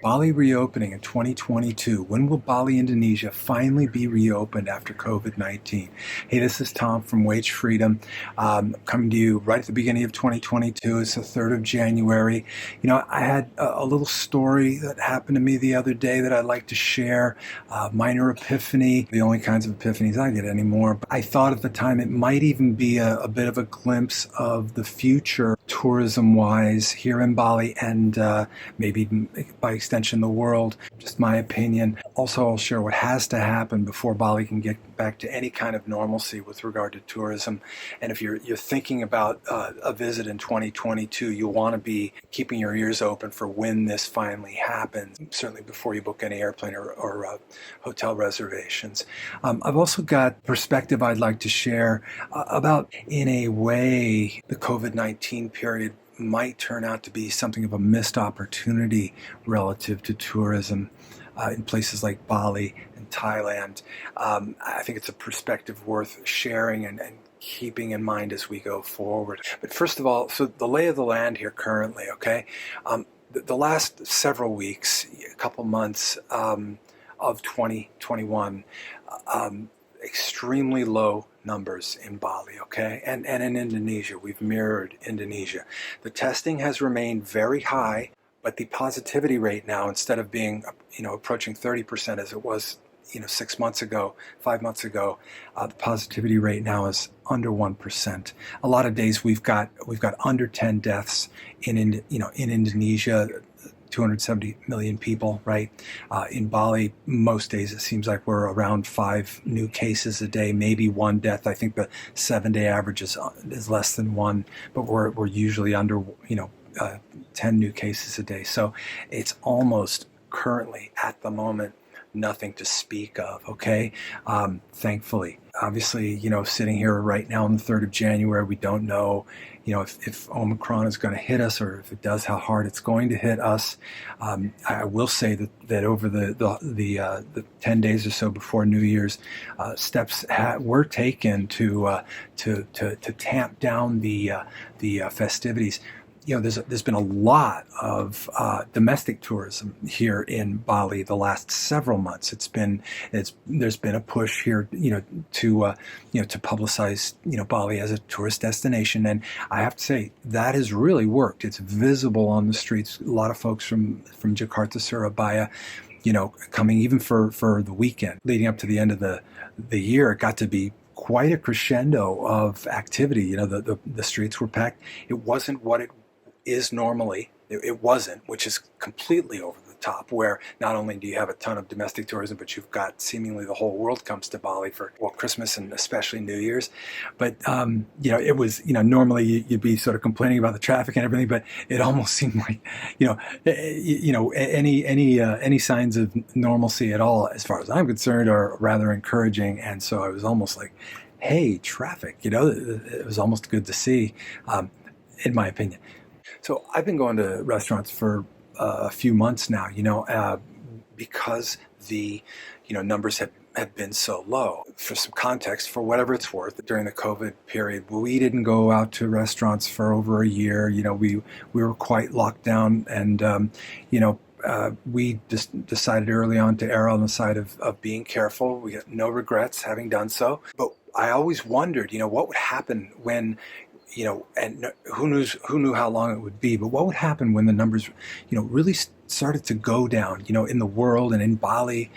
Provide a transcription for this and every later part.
Bali reopening in 2022. When will Bali, Indonesia finally be reopened after COVID-19? Hey, this is Tom from Wage Freedom, coming to you right at the beginning of 2022. It's the 3rd of January. You know, I had a little story that happened to me the other day that I'd like to share. Minor epiphany, the only kinds of epiphanies I get anymore. But I thought at the time it might even be a bit of a glimpse of the future tourism-wise here in Bali and maybe by extension the world. Just my opinion. Also, I'll share what has to happen before Bali can get back to any kind of normalcy with regard to tourism. And if you're thinking about a visit in 2022, you'll want to be keeping your ears open for when this finally happens, certainly before you book any airplane or hotel reservations. I've also got perspective I'd like to share about, in a way, the COVID-19 period might turn out to be something of a missed opportunity relative to tourism in places like Bali and Thailand. I think it's a perspective worth sharing and keeping in mind as we go forward. But first of all, so the lay of the land here currently, okay? The last several weeks, a couple months of 2021, extremely low numbers in Bali, okay? And in Indonesia, we've mirrored Indonesia. The testing has remained very high, but the positivity rate now, instead of being, approaching 30% as it was, 6 months ago, 5 months ago, the positivity rate now is under 1%. A lot of days we've got under 10 deaths in Indonesia. 270 million people, right? In Bali, most days it seems like we're around 5 new cases a day, maybe 1 death. I think the 7-day average is less than 1, but we're usually under 10 new cases a day. So it's almost currently at the moment nothing to speak of, okay? Thankfully. Obviously, sitting here right now on the 3rd of January, we don't know, if Omicron is going to hit us, or if it does, how hard it's going to hit us. I will say that over the 10 days or so before New Year's, steps were taken to tamp down the festivities. There's been a lot of domestic tourism here in Bali the last several months. There's been a push here, to publicize, Bali as a tourist destination, and I have to say that has really worked. It's visible on the streets. A lot of folks from Jakarta, Surabaya, coming even for the weekend leading up to the end of the year. It got to be quite a crescendo of activity. The streets were packed. It wasn't what it is normally. It wasn't, which is completely over the top, where not only do you have a ton of domestic tourism, but you've got seemingly the whole world comes to Bali for, Christmas and especially New Year's. But, it was, normally you'd be sort of complaining about the traffic and everything, but it almost seemed like, any signs of normalcy at all, as far as I'm concerned, are rather encouraging. And so I was almost like, hey, traffic, it was almost good to see, in my opinion. So I've been going to restaurants for a few months now, because the, numbers have been so low. For some context, for whatever it's worth, during the COVID period, we didn't go out to restaurants for over a year. We were quite locked down, and we just decided early on to err on the side of being careful. We had no regrets having done so. But I always wondered, what would happen when, and who knew how long it would be, but what would happen when the numbers, really started to go down, in the world and in Bali,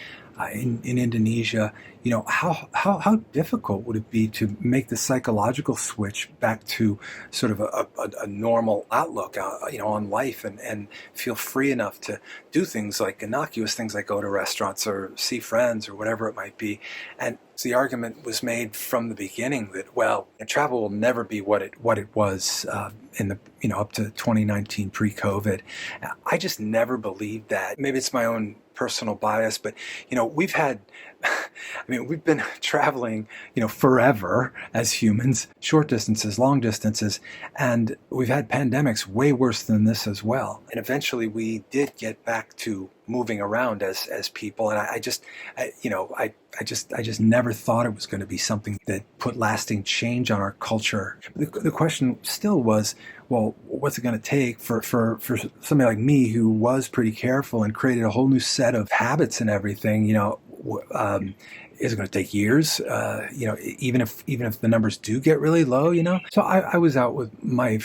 in Indonesia, how difficult would it be to make the psychological switch back to sort of a normal outlook, on life, and feel free enough to do things like innocuous things like go to restaurants or see friends or whatever it might be. And the argument was made from the beginning that, travel will never be what it was in the up to 2019 pre-COVID. I just never believed that. Maybe it's my own personal bias, but we've been traveling, forever as humans, short distances, long distances, and we've had pandemics way worse than this as well. And eventually we did get back to moving around as people, and I just never thought it was going to be something that put lasting change on our culture. The question still was, well, what's it going to take for somebody like me who was pretty careful and created a whole new set of habits and everything, is it going to take years? Even if the numbers do get really low, So I was out with my a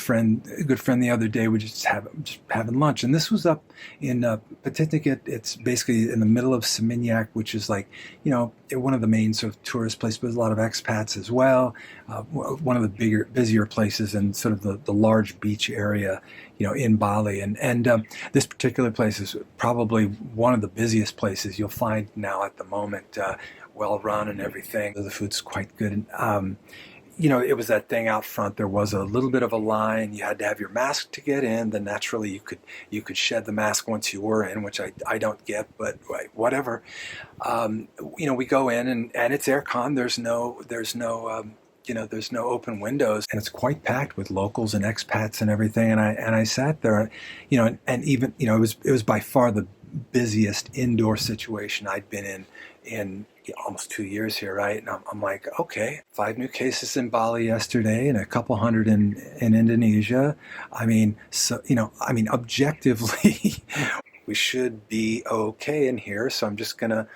good friend the other day. We just having lunch, and this was up in Patinikit. It's basically in the middle of Seminyak, which is like, one of the main sort of tourist places, but there's a lot of expats as well. One of the busier places in sort of the large beach area, in Bali. And this particular place is probably one of the busiest places you'll find now at the moment. Well run and everything. The food's quite good. And, it was that thing out front. There was a little bit of a line. You had to have your mask to get in. Then naturally you could shed the mask once you were in, which I don't get, but whatever. We go in and it's aircon. There's no open windows, and it's quite packed with locals and expats and everything. And I sat there, and even, it was by far the busiest indoor situation I'd been in almost 2 years here, right? And I'm like, okay, 5 new cases in Bali yesterday and a couple hundred in Indonesia. Objectively, we should be okay in here. So I'm just gonna,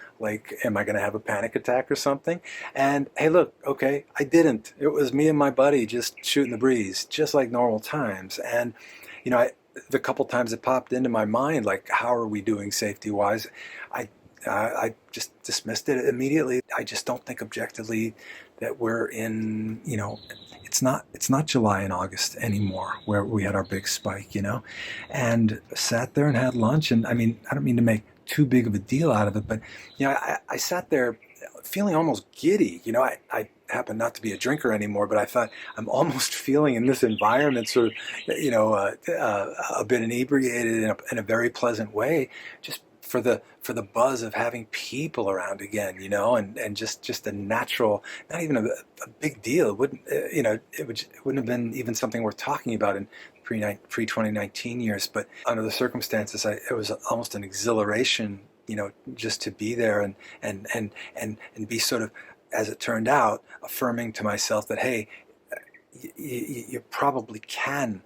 am I gonna have a panic attack or something? And hey, look, okay, I didn't. It was me and my buddy just shooting the breeze, just like normal times. And the couple times it popped into my mind, like, how are we doing safety-wise? I just dismissed it immediately. I just don't think objectively that we're in, it's not July and August anymore where we had our big spike, and sat there and had lunch. And I don't mean to make too big of a deal out of it, but, I sat there feeling almost giddy. I happen not to be a drinker anymore, but I thought I'm almost feeling in this environment sort of, a bit inebriated in a very pleasant way, just for the buzz of having people around again, and just a natural, not even a big deal. It wouldn't, it wouldn't have been even something worth talking about in pre-2019 years, but under the circumstances, it was almost an exhilaration, just to be there and be sort of, as it turned out, affirming to myself that, hey, you probably can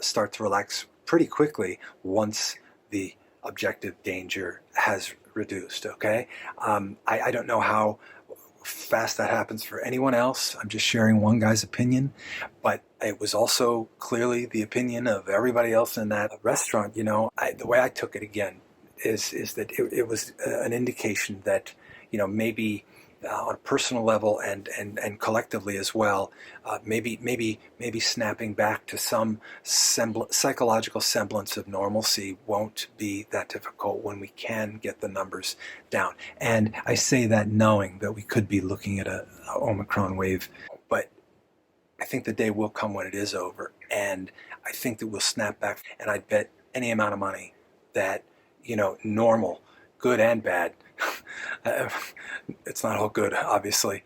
start to relax pretty quickly once the objective danger has reduced, okay? I don't know how fast that happens for anyone else. I'm just sharing one guy's opinion, but it was also clearly the opinion of everybody else in that restaurant. The way I took it again is that it was an indication that, maybe on a personal level and collectively as well, maybe snapping back to some psychological semblance of normalcy won't be that difficult when we can get the numbers down. And I say that knowing that we could be looking at a Omicron wave, but I think the day will come when it is over, and I think that we'll snap back. And I'd bet any amount of money that, normal, good and bad, it's not all good, obviously.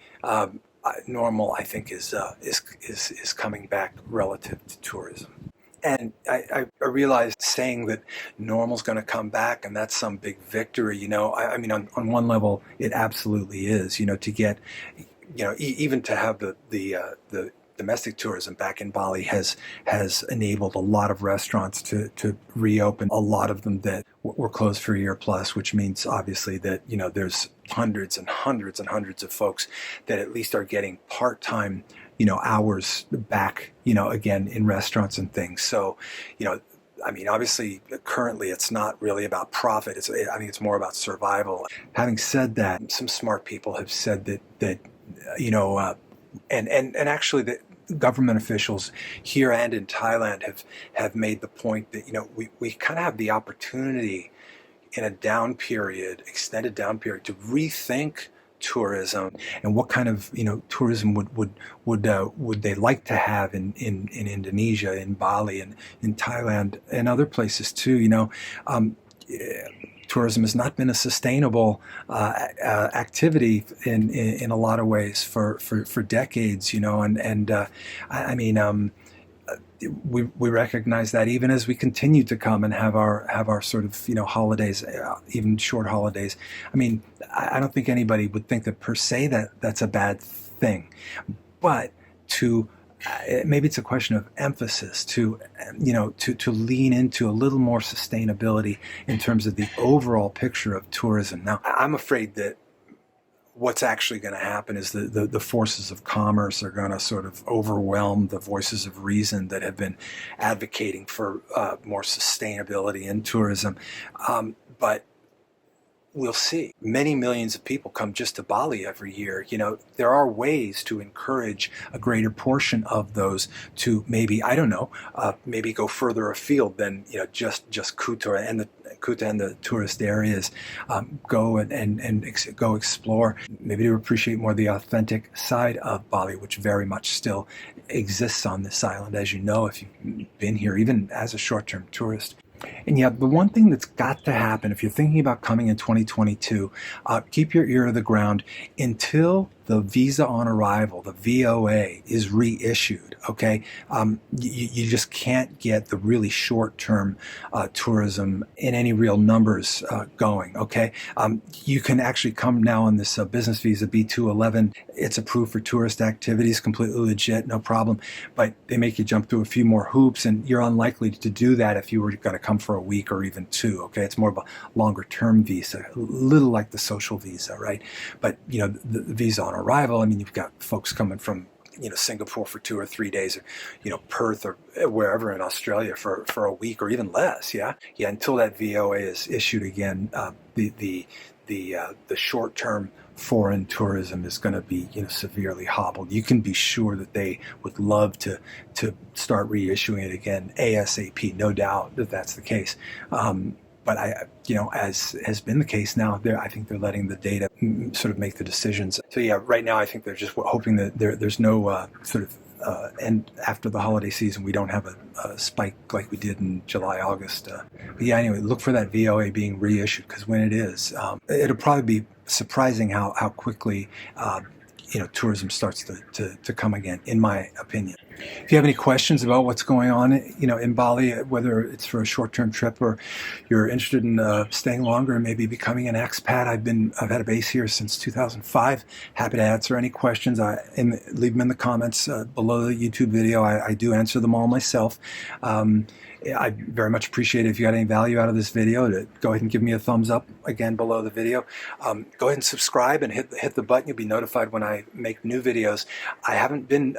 Normal, I think, is coming back relative to tourism. And I realized saying that normal's going to come back and that's some big victory. On one level, it absolutely is. To get, even to have the domestic tourism back in Bali has enabled a lot of restaurants to reopen, a lot of them that were closed for a year plus, which means obviously that, there's hundreds and hundreds and hundreds of folks that at least are getting part-time, hours back, again in restaurants and things. So, obviously currently it's not really about profit. I think it's more about survival. Having said that, some smart people have said that and actually the government officials here and in Thailand have made the point that, we kind of have the opportunity in a extended down period, to rethink tourism and what kind of, tourism would they like to have in Indonesia, in Bali, and in Thailand and other places too. Tourism has not been a sustainable activity in a lot of ways for decades, we recognize that even as we continue to come and have our sort of holidays, even short holidays. I don't think anybody would think that per se that's a bad thing, but to maybe it's a question of emphasis to, to lean into a little more sustainability in terms of the overall picture of tourism. Now, I'm afraid that what's actually going to happen is the forces of commerce are going to sort of overwhelm the voices of reason that have been advocating for more sustainability in tourism. But we'll see. Many millions of people come just to Bali every year. There are ways to encourage a greater portion of those to maybe, I don't know, maybe go further afield than, just Kuta and the tourist areas. Go and go explore. Maybe to appreciate more the authentic side of Bali, which very much still exists on this island, as you know, if you've been here, even as a short-term tourist. And yeah, the one thing that's got to happen, if you're thinking about coming in 2022, keep your ear to the ground until the visa on arrival, the VOA, is reissued, okay? You just can't get the really short-term tourism in any real numbers going, okay? You can actually come now on this business visa, B211. It's approved for tourist activities, completely legit, no problem. But they make you jump through a few more hoops, and you're unlikely to do that if you were going to come for a week or even two, okay? It's more of a longer-term visa, a little like the social visa, right? But, the visa on arrival, I mean, you've got folks coming from, Singapore for 2 or 3 days, or, Perth or wherever in Australia for a week or even less, yeah? Yeah, until that VOA is issued again, the short-term foreign tourism is going to be, severely hobbled. You can be sure that they would love to start reissuing it again ASAP, no doubt that that's the case. But as has been the case now, I think they're letting the data sort of make the decisions. So yeah, right now I think they're just hoping that there's no sort of and after the holiday season, we don't have a spike like we did in July, August. But yeah, anyway, look for that VOA being reissued, because when it is, it'll probably be surprising how quickly tourism starts to come again, in my opinion. If you have any questions about what's going on, in Bali, whether it's for a short-term trip or you're interested in staying longer and maybe becoming an expat, I've had a base here since 2005. Happy to answer any questions. Leave them in the comments below the YouTube video. I do answer them all myself. I very much appreciate it if you got any value out of this video, to go ahead and give me a thumbs up again below the video. Go ahead and subscribe and hit the button. You'll be notified when I make new videos. I haven't been,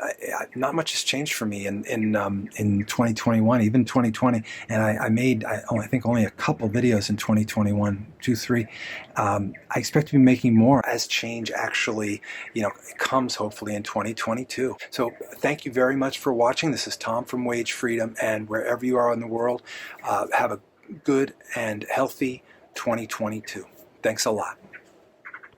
not much has changed for me in 2021, even 2020, and I made, I think, only a couple videos in 2021, 2, 3. I expect to be making more as change actually, comes hopefully in 2022. So thank you very much for watching. This is Tom from Wage Freedom, and wherever you are in the world, have a good and healthy 2022. Thanks a lot.